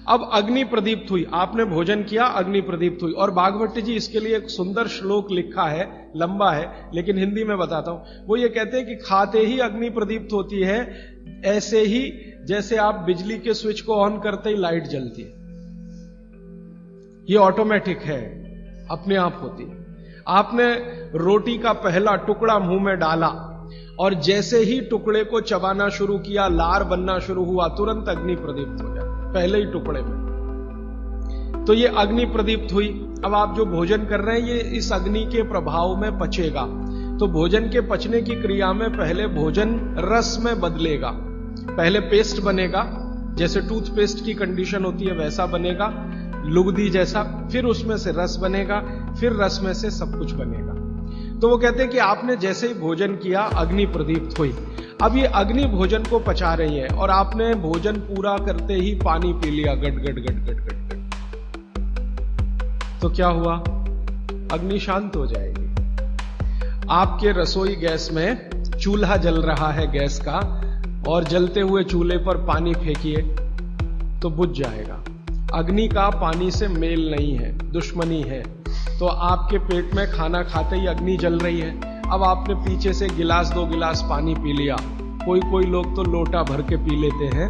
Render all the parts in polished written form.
अब अग्नि प्रदीप्त हुई, आपने भोजन किया, अग्नि प्रदीप्त हुई। और भागवत जी इसके लिए एक सुंदर श्लोक लिखा है, लंबा है लेकिन हिंदी में बताता हूं। वो ये कहते हैं कि खाते ही अग्नि प्रदीप्त होती है, ऐसे ही जैसे आप बिजली के स्विच को ऑन करते ही लाइट जलती है। ये ऑटोमेटिक है, अपने आप होती है। आपने रोटी का पहला टुकड़ा मुंह में डाला और जैसे ही टुकड़े को चबाना शुरू किया, लार बनना शुरू हुआ, तुरंत अग्नि प्रदीप्त हो जाए, पहले ही टुकड़े में। तो ये अग्नि प्रदीप्त हुई। अब आप जो भोजन कर रहे हैं ये इस अग्नि के प्रभाव में पचेगा। तो भोजन के पचने की क्रिया में पहले भोजन रस में बदलेगा। पहले पेस्ट बनेगा, जैसे टूथपेस्ट की कंडीशन होती है वैसा बनेगा, लुगदी जैसा, फिर उसमें से रस बनेगा, फिर रस में से सब कुछ बनेगा। तो वो कहते हैं कि आपने जैसे ही भोजन किया अग्नि प्रदीप्त हुई। अब ये अग्नि भोजन को पचा रही है और आपने भोजन पूरा करते ही पानी पी लिया, गट गट गट गट गट गट। तो क्या हुआ? अग्नि शांत हो जाएगी। आपके रसोई गैस में चूल्हा जल रहा है गैस का, और जलते हुए चूल्हे पर पानी फेंकिए तो बुझ जाएगा। अग्नि का पानी से मेल नहीं है, दुश्मनी है। तो आपके पेट में खाना खाते ही अग्नि जल रही है। अब आपने पीछे से गिलास 2 गिलास पानी पी लिया, कोई लोग तो लोटा भर के पी लेते हैं,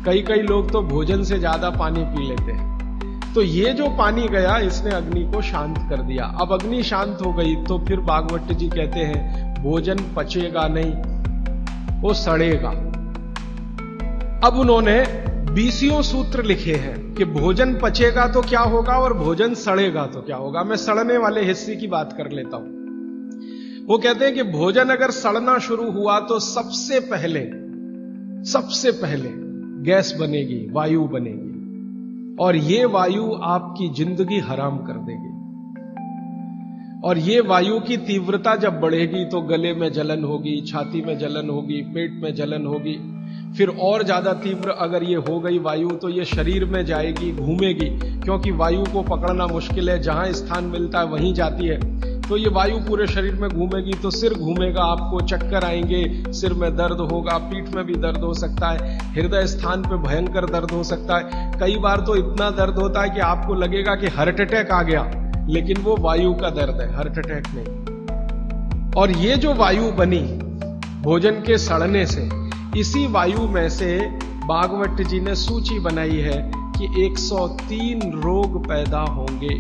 कई लोग तो भोजन से ज्यादा पानी पी लेते हैं। तो ये जो पानी गया इसने अग्नि को शांत कर दिया। अब अग्नि शांत हो गई तो फिर भागवत जी कहते हैं भोजन पचेगा नहीं, वो सड़ेगा। अब उन्होंने 20 सूत्र लिखे हैं कि भोजन पचेगा तो क्या होगा और भोजन सड़ेगा तो क्या होगा। मैं सड़ने वाले हिस्से की बात कर लेता हूं। वो कहते हैं कि भोजन अगर सड़ना शुरू हुआ तो सबसे पहले गैस बनेगी, वायु बनेगी, और ये वायु आपकी जिंदगी हराम कर देगी। और ये वायु की तीव्रता जब बढ़ेगी तो गले में जलन होगी, छाती में जलन होगी, पेट में जलन होगी। फिर और ज्यादा तीव्र अगर ये हो गई वायु तो ये शरीर में जाएगी, घूमेगी, क्योंकि वायु को पकड़ना मुश्किल है, जहां स्थान मिलता है वहीं जाती है। तो ये वायु पूरे शरीर में घूमेगी तो सिर घूमेगा, आपको चक्कर आएंगे, सिर में दर्द होगा, पीठ में भी दर्द हो सकता है, हृदय स्थान पे भयंकर दर्द हो सकता है। कई बार तो इतना दर्द होता है कि आपको लगेगा कि हार्ट अटैक आ गया, लेकिन वो वायु का दर्द है, हार्ट अटैक नहीं। और ये जो वायु बनी भोजन के सड़ने से, इसी वायु में से भागवत जी ने सूची बनाई है कि 103 रोग पैदा होंगे।